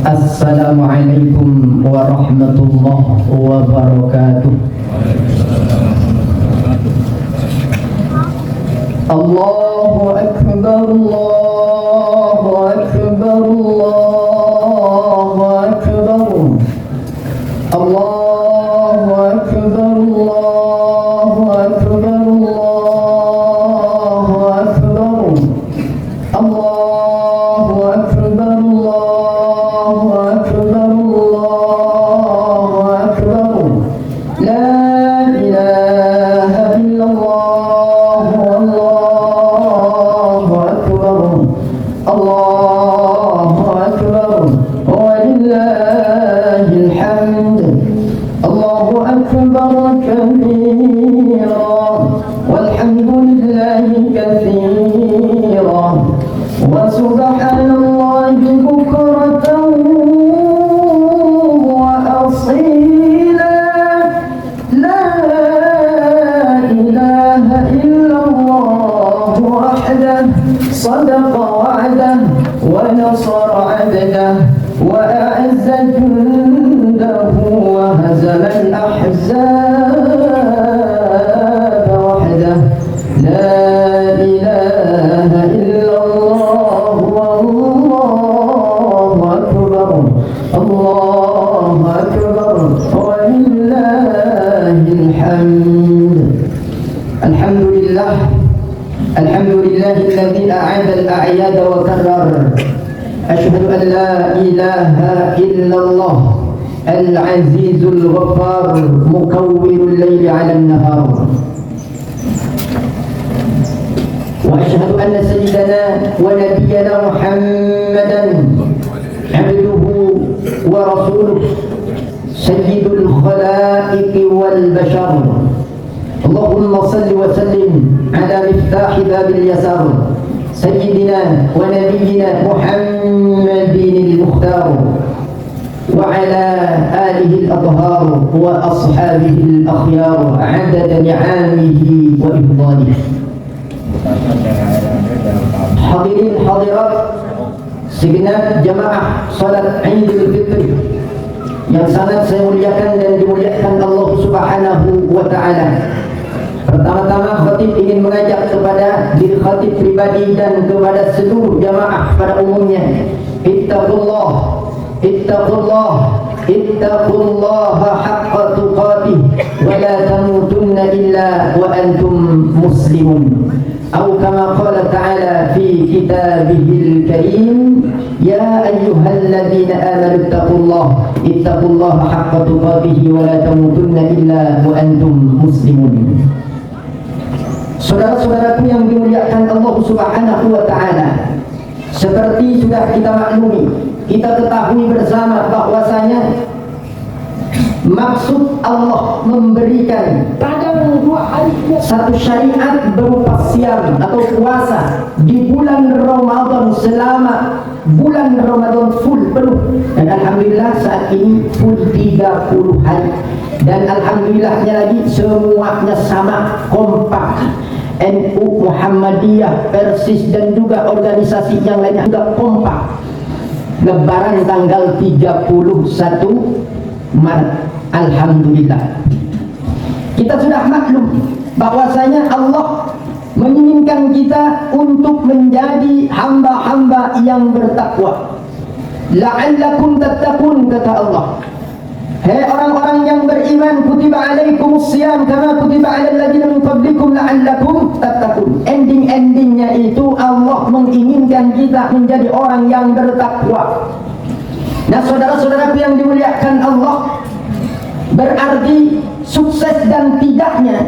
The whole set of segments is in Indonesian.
Assalamualaikum warahmatullahi wabarakatuh. Allahu Akbar, Allahu Akbar, Allahu Akbar, Allahu Akbar, Allahu Akbar, Allahu Akbar, Allahu Akbar, Allahu Akbar, Allahu Akbar. La ilaha illallah, Allahu Akbar, Allahu Akbar, walillahil hamd. Allahu Akbar kabira, walhamdulillahi katsira, wa subhanallahi bukratan wa asila. La ilaha illallah wahdahu sadaqa wa'dahu wa nasara 'abdahu wa a'azza jundahu wa hazama al-ahzab wahdahu. La ilaha illallah wallahu akbar, Allahu akbar, walillahil hamd. Alhamdulillah, alhamdulillahilladzi a'ada al-a'yad wa karrar. Asyhadu an la ilaha illallah al-azizul ghaffar mukawwirul layli 'ala an-nahar. وأشهد أن سيدنا ونبينا محمدا عبده ورسوله سيد الخلائق والبشر. اللهم صل وسلم على مفتاح باب اليسار سيدنا ونبينا محمد المختار وعلى آله الأطهار وأصحابه الأخيار عدد نعامه وإفضاله. Hadirin hadirat segenap jamaah salat Idul Fitri yang sangat saya muliakan dan dimuliakan Allah Subhanahu wa taala. Pertama-tama khatib ingin mengajak kepada diri khatib pribadi dan kepada seluruh jamaah pada umumnya, ittaqullah, ittaqullah, ittaqullaha haqqa tuqatih wa la tamutunna illa wa antum muslimun. أو كما قال تعالى في كتابه الكريم يا أيها الذين آمنوا اتقوا الله حق تقاته ولا تموتن إلا وأنتم مسلمون. Saudara-saudaraku yang dimuliakan Allah Subhanahu wa taala, seperti sudah kita maklumi, kita ketahui bersama bahwasanya maksud Allah memberikan satu syariat berupa siam atau puasa di bulan Ramadan selama bulan Ramadan full penuh, dan alhamdulillah saat ini full 30 hari, dan alhamdulillahnya lagi semuanya sama kompak. NU, Muhammadiyah, Persis dan juga organisasi yang lainnya juga kompak. Lebaran tanggal 31 Maret. Alhamdulillah. Kita sudah maklum bahwasanya Allah menginginkan kita untuk menjadi hamba-hamba yang bertakwa. La'allakum tattaqun, kata Allah. Hei orang-orang yang beriman, kutiba alaikumus siyam kama kutiba alal ladzina min qablikum la'allakum tattaqun. Ending-endingnya itu Allah menginginkan kita menjadi orang yang bertakwa. Nah, saudara-saudaraku yang dimuliakan Allah, berarti sukses dan tidaknya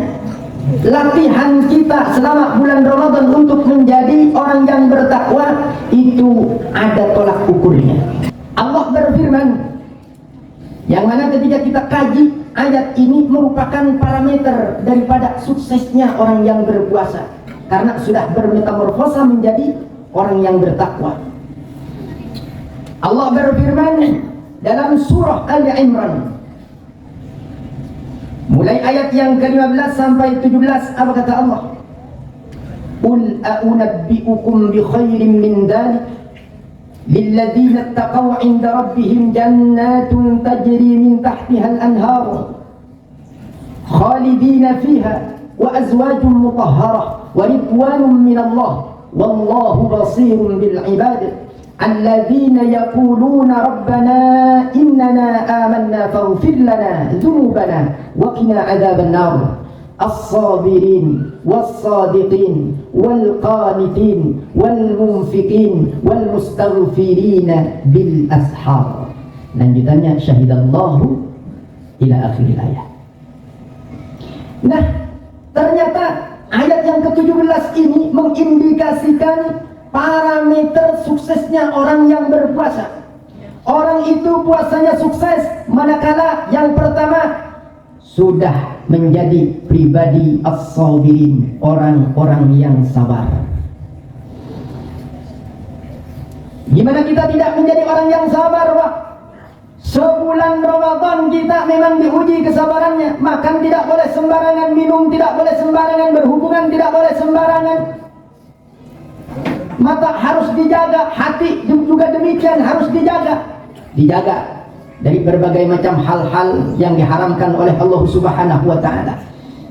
latihan kita selama bulan Ramadan untuk menjadi orang yang bertakwa itu ada tolak ukurnya. Allah berfirman, yang mana ketika kita kaji ayat ini merupakan parameter daripada suksesnya orang yang berpuasa, karena sudah bermetamorfosa menjadi orang yang bertakwa. Allah berfirman dalam surah Ali Imran, mulai ayat yang ke-15 sampai 17, apa kata Allah? Qul a'unabbi'ukum bi khairin min dhalik lilladzina ittaqaw 'inda rabbihim jannatun tajri min tahtiha al-anhar khalidina fiha wa azwajun mutahharah wa ridwanun minallah wallahu basirun bil ibad alladzina yaquluna rabbana innana amanna faghfir lana dhunubana wa qina adzaban nar as-sabirin was-sadiqin wal-qanitin wal-munfiqin wal-mustaghfirina bil ashar. Lanjutannya syahidallahu ila akhir ayat. Nah, ternyata ayat yang ke-17 ini mengindikasikan parameter suksesnya orang yang berpuasa. Orang itu puasanya sukses manakala yang pertama sudah menjadi pribadi as-sabirin, orang-orang yang sabar. Gimana kita tidak menjadi orang yang sabar, Pak? Sebulan Ramadan kita memang diuji kesabarannya. Makan tidak boleh sembarangan, minum tidak boleh sembarangan, berhubungan tidak boleh sembarangan. Mata harus dijaga, hati juga demikian harus dijaga dari berbagai macam hal-hal yang diharamkan oleh Allah Subhanahu wa taala.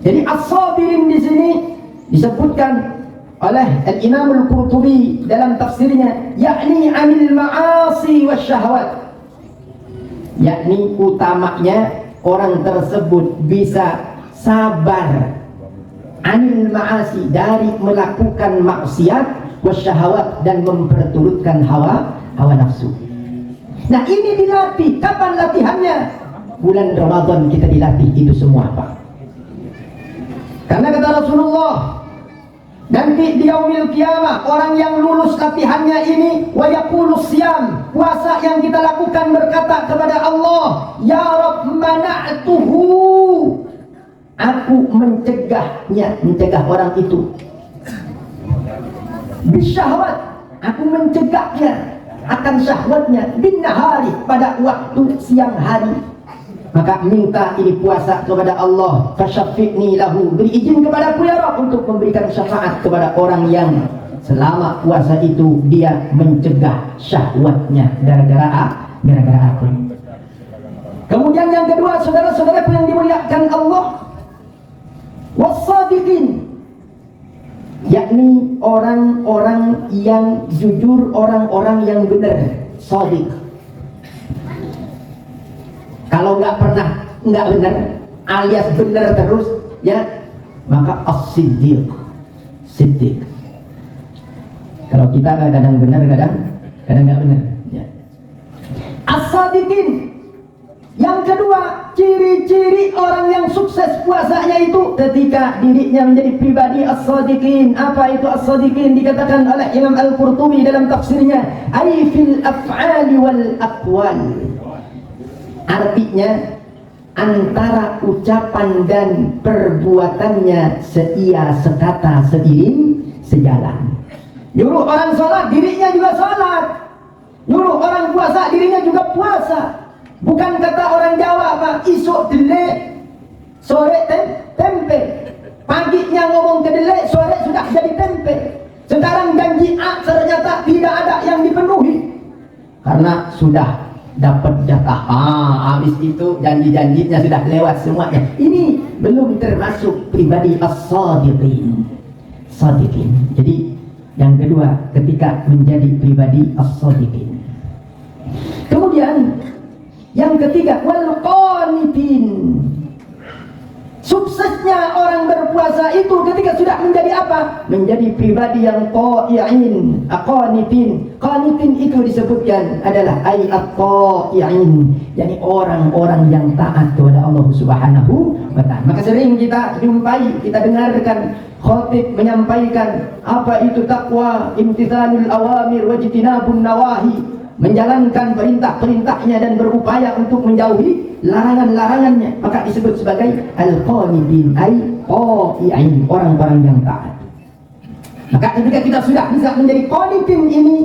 Jadi as-sabirin di sini disebutkan oleh Al-Imam Al-Qurtubi dalam tafsirnya, yakni 'anil ma'asi wasyahawat. Yakni utamanya orang tersebut bisa sabar 'anil ma'asi, dari melakukan maksiat, wasyahawat, dan memperturutkan hawa nafsu. Nah, ini dilatih. Kapan latihannya? Bulan Ramadan kita dilatih itu semua, Pak. Karena kata Rasulullah, nanti di yaumil qiyamah orang yang lulus latihannya ini wa yaqulus siyam, puasa yang kita lakukan, berkata kepada Allah, ya Rabb mana'tuhu, aku mencegah orang itu. Bisyahwat, aku mencegahnya akan syahwatnya, bin nahari, pada waktu siang hari. Maka minta ini puasa kepada Allah, fasyafi'ni lahu, beri izin kepadaku ya Rabb untuk memberikan syafaat kepada orang yang selama puasa itu dia mencegah syahwatnya gara-gara aku. Kemudian yang kedua, saudara-saudaraku yang dimuliakan Allah, was-sadiqin, yakni orang-orang yang jujur, orang-orang yang benar, shadiq. Kalau nggak benar, alias benar terus, ya, maka as-siddiq, siddiq. Kalau kita kadang benar, kadang nggak benar. Ya. As-sadiqin. Yang kedua, ciri-ciri orang yang sukses puasanya itu ketika dirinya menjadi pribadi as-sadiqin. Apa itu as-sadiqin? Dikatakan oleh Imam Al-Qurtubi dalam tafsirnya, ay fil af'ali wal aqwal. Artinya antara ucapan dan perbuatannya seia, sekata, seiring, sejalan. Nyuruh orang sholat, dirinya juga sholat. Nyuruh orang puasa, dirinya juga puasa. Bukan kata orang Jawa, Pak, isuk dele, sore tempe. Paginya ngomong kedele, sore sudah jadi tempe. Sekarang janji A ternyata tidak ada yang dipenuhi. Karena sudah dapat jatah. Habis itu janji-janjinya sudah lewat semuanya. Ini belum termasuk pribadi as-sadiqin. Sadiqin. Jadi yang kedua, ketika menjadi pribadi as-sadiqin. Kemudian yang ketiga, wal qanitin. Suksesnya orang berpuasa itu ketika sudah menjadi apa? Menjadi pribadi yang ta'i'in, qanitin. Qanitin itu disebutkan adalah at-ta'i'in, yakni orang-orang yang taat kepada Allah Subhanahu wa ta'ala. Maka sering kita jumpai, kita dengarkan khatib menyampaikan apa itu takwa, imtithalul awamir wajtinabun nawahi, menjalankan perintah-perintahnya dan berupaya untuk menjauhi larangan-larangannya. Maka disebut sebagai al-qanitin, ta'i'in, orang-orang yang taat. Maka ketika kita sudah bisa menjadi qanitin ini,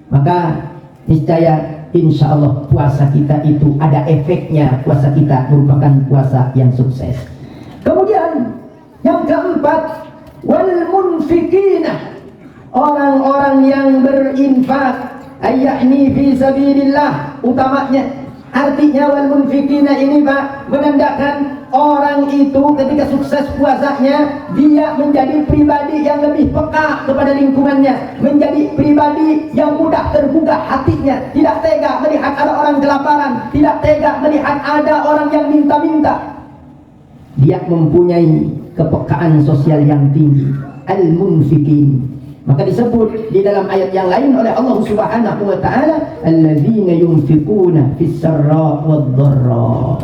maka niscaya insya Allah puasa kita itu ada efeknya. Puasa kita merupakan puasa yang sukses. Kemudian yang keempat, wal munfikina, orang-orang yang berinfak. Ayya'ni fi sabilillah, utamanya. Artinya wal munfikina ini Pak menandakan orang itu ketika sukses puasanya dia menjadi pribadi yang lebih peka kepada lingkungannya, menjadi pribadi yang mudah tergugah hatinya, tidak tega melihat ada orang kelaparan, tidak tega melihat ada orang yang minta-minta. Dia mempunyai kepekaan sosial yang tinggi, al-munfikin. Maka disebut di dalam ayat yang lain oleh Allah Subhanahu wa taala, alladzina yunfiquna fis sarra wad dharra.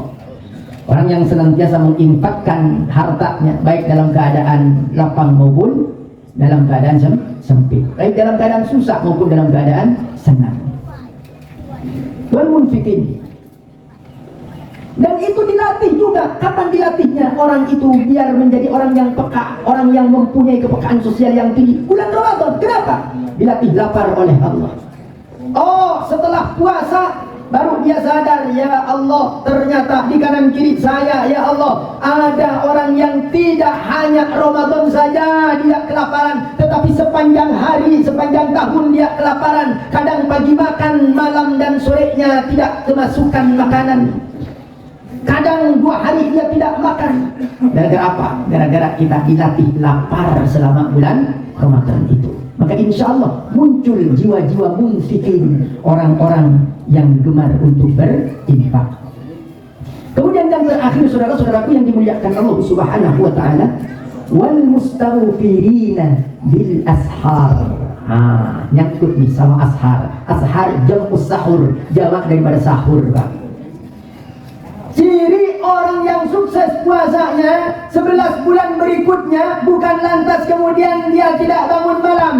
Orang yang senantiasa menginfakkan hartanya baik dalam keadaan lapang maupun dalam keadaan sempit, baik dalam keadaan susah maupun dalam keadaan senang. Wal munfiqin. Dan itu dilatih juga. Kapan dilatihnya orang itu biar menjadi orang yang peka, orang yang mempunyai kepekaan sosial yang tinggi? Bulan Ramadan. Kenapa? Dilatih lapar oleh Allah. Oh, setelah puasa baru dia sadar, ya Allah, ternyata di kanan kiri saya, ya Allah, ada orang yang tidak hanya Ramadan saja dia kelaparan, tetapi sepanjang hari, sepanjang tahun dia kelaparan. Kadang pagi makan, malam dan sorenya tidak kemasukan makanan. Kadang 2 hari dia tidak makan. Gara-gara apa? Gara-gara kita dilatih lapar selama bulan Ramadan itu. Maka insya Allah muncul jiwa-jiwa munfikin, orang-orang yang gemar untuk berinfak. Kemudian yang terakhir, saudara-saudaraku yang dimuliakan Allah Subhanahu wa taala, wal mustaghfirina bil ashar. Nyangkut nih sama ashar. Ashar jamus sahur, jamak daripada sahur, Pak. Ciri orang yang sukses puasanya 11 bulan berikutnya bukan lantas kemudian dia tidak bangun malam,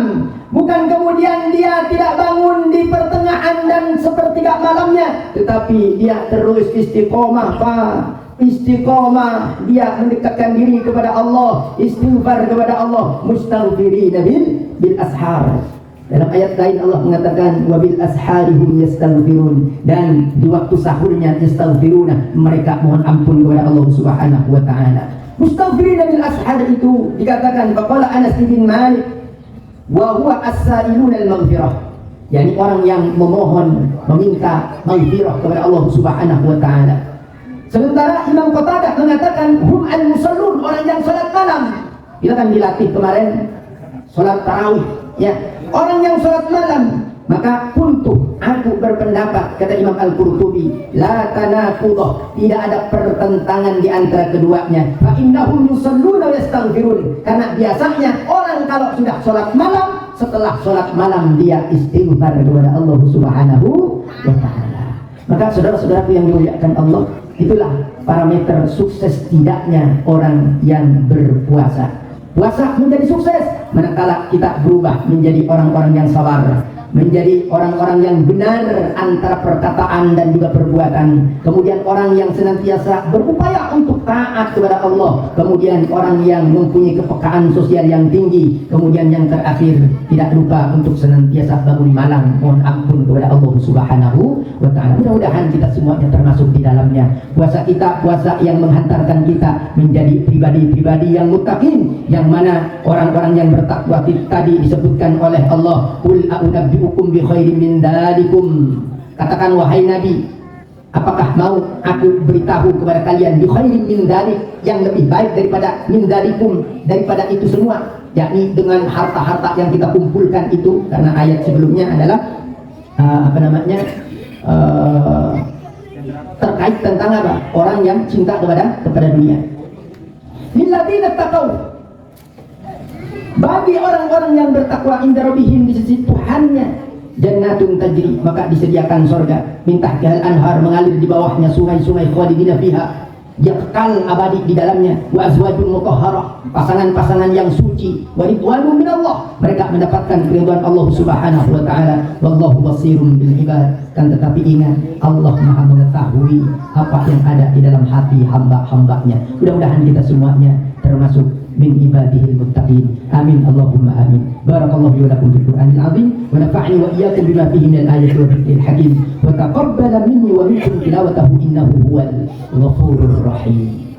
bukan kemudian dia tidak bangun di pertengahan dan sepertiga malamnya, tetapi dia terus istiqomah, Pak. Istiqomah, dia mendekatkan diri kepada Allah, istighfar kepada Allah, mustaghfirina bil ashar. Dalam ayat lain Allah mengatakan wabil asharihum yastaghfirun, dan di waktu sahurnya yastaghfiruna, mereka mohon ampun kepada Allah Subhanahu wa taala. Mustaghfirina bil ashar itu dikatakan faqala Anas bin Malik wa huwa as-sa'iluna al-maghfirah, yakni orang yang memohon, meminta maghfirah kepada Allah Subhanahu wa taala. Sementara Imam Qatadah mengatakan hum al-musallun, orang yang salat malam. Kita kan dilatih kemarin salat tarawih, ya. Orang yang sholat malam, maka puntuh aku berpendapat, kata Imam Al-Qurtubi, la tanaqudah, tidak ada pertentangan di antara keduanya. Fa innahum yusalluna wa yastaghfirun, karena biasanya orang kalau sudah sholat malam, setelah sholat malam dia istighfar kepada Allah Subhanahu wa taala. Maka saudara-saudaraku yang dimuliakan Allah, itulah parameter sukses tidaknya orang yang berpuasa. Puasa menjadi sukses manakala kita berubah menjadi orang-orang yang sabar, menjadi orang-orang yang benar antara perkataan dan juga perbuatan. Kemudian orang yang senantiasa berupaya untuk taat kepada Allah. Kemudian orang yang mempunyai kepekaan sosial yang tinggi. Kemudian yang terakhir, tidak lupa untuk senantiasa bangun malam mohon ampun kepada Allah Subhanahu wa ta'ala. Mudah-mudahan kita semuanya termasuk di dalamnya. Puasa kita puasa yang menghantarkan kita menjadi pribadi-pribadi yang muttaqin, yang mana orang-orang yang bertakwa tadi disebutkan oleh Allah, qul a'unabbi'ukum bi khairin min dzalikum, katakan wahai Nabi, apakah mau aku beritahu kepada kalian bi khairin min dzalik, yang lebih baik daripada min dzalikum, daripada itu semua, yakni dengan harta-harta yang kita kumpulkan itu. Karena ayat sebelumnya adalah terkait tentang apa? Orang yang cinta kepada dunia. Lilladzina taqaw, bagi orang-orang yang bertakwa, inda rabbihim, di sisi Tuhannya, jannatun tajri, maka disediakan surga, min tahtiha al-anhar, mengalir di bawahnya sungai-sungai, khalidina fiha, yang kekal abadi di dalamnya, wa azwajun mutahharah, pasangan-pasangan yang suci, wa ridwanun minallah, mereka mendapatkan keridhaan Allah Subhanahu wa taala, wallahu basirun bil ibad. Kan tetapi ingat, Allah Maha mengetahui apa yang ada di dalam hati hamba-hambanya. Mudah-mudahan kita semuanya termasuk min ibadihil muttaqin. Amin Allahumma amin. Barakallahu li wa lakum bil Qur'anil azim wa nafa'ani wa iyyakum bima fihi min al-ayati wa dhikril hakim wa taqabbala minni wa minkum tilawatahu innahu huwal ghafurur rahim.